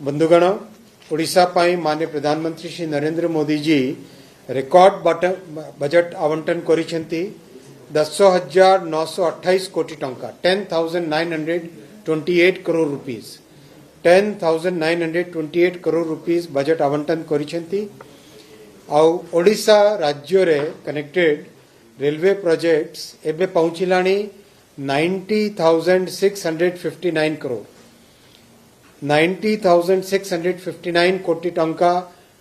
बंधुगण ओडिशा पाई माननीय प्रधानमंत्री श्री नरेंद्र मोदी जी रेकॉर्ड बजट आवंटन करिसेंती 10,928 कोटी टंका 10,928 crore rupees 10,928 crore rupees budget आवंटन करिसेंती। आउ ओडिशा राज्य रे कनेक्टेड रेलवे प्रोजेक्ट्स एबे पहुंचिलानी 90,659 करोड़ 90,659 कोटी टंका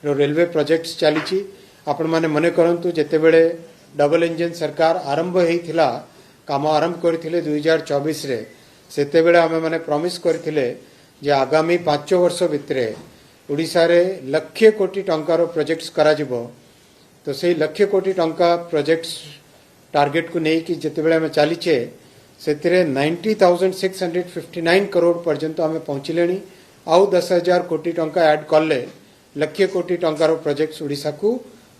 रेलवे प्रोजेक्ट्स चली। आपण माने मने करंतु जेते बेले डबल इंजन सरकार आरंभ होइथिला काम आरंभ करथिले 2024 रे सेते बेले आमे माने प्रॉमिस करथिले जे आगामी 5 वर्ष भितरे ओडिसा रे लाख कोटी टंकार प्रोजेक्ट्स करा जिवो। तो सेही लाख कोटी टंका प्रोजेक्ट्स टार्गेट को नहीं कि जेते बेले आमे चलीचे सेतिरे 90,659 करोड़ पर्यंत आमे पहुंचलेनी। आउ 10,000 कोटी टंका ऐड करले लाख कोटी टंकार प्रोजेक्ट्स ओडिसा को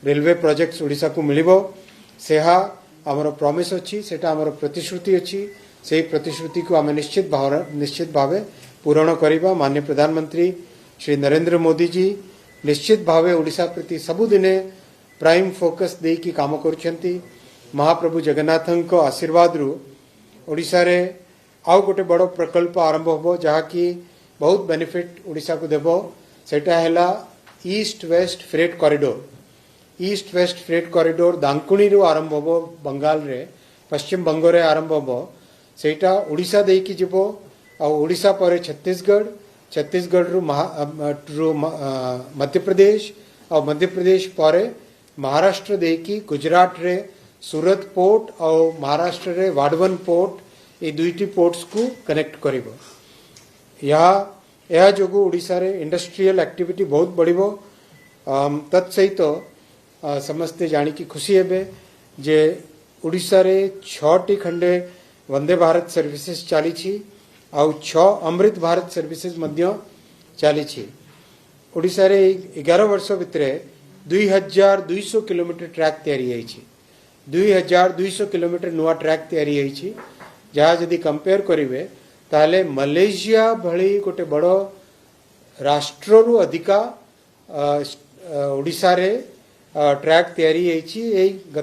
रेलवे प्रोजेक्ट्स ओडिसा को मिलिबो। सेहा आमर प्रॉमिस अच्छी सेटा आमर प्रतिश्रुति अच्छी से प्रतिश्रुति को आम निश्चित भावे पूरण करवा। माननीय प्रधानमंत्री श्री नरेंद्र मोदी जी निश्चित भावे ओडिशा प्रति सबुदिने प्राइम फोकस देकी काम करुछंती। महाप्रभु जगन्नाथंक आशीर्वाद रु ओडिशा रे आउ गोटे बड़ प्रकल्प आरंभ होबो जहाँकि बहुत बेनिफिट ओडिशा को देबो। सेटा हैला east west freight corridor. East west freight corridor Dankuni रु आरंभ होबो बंगाल रे पश्चिम बंग रे आरंभ होबो। सेटा ओडिशा देकी जिवो आ ओडिशा परे छत्तीसगढ़ रु मध्य प्रदेश और मध्य प्रदेश परे महाराष्ट्र देकी गुजरात रे सूरत पोर्ट और महाराष्ट्र रे वाडवन पोर्ट ये दुईटी पोर्ट्स को कनेक्ट करिवो। यह जोगु ओडिशा रे इंडस्ट्रियल एक्टिविटी बहुत बढ़िबो। तत्सहित समस्ते जानिकी खुशी हेबे जे ओडिशा रे 6टी खंडे वंदे भारत सर्विसेज चली आउ 6 अमृत भारत सर्विसेज मध्य चली। ओडिशा रे 11 वर्ष भितरे 2,200 किलोमीटर ट्रैक तैयारी होईछि। 2,200 किलोमीटर नुआ ट्रैक तैयारी होईछि जहाँ जदि कंपेयर करिवे ताले मलेशिया भली गोटे बड़ राष्ट्र रु अधिका ओडिशा रे ट्रैक तैयारी होईछि।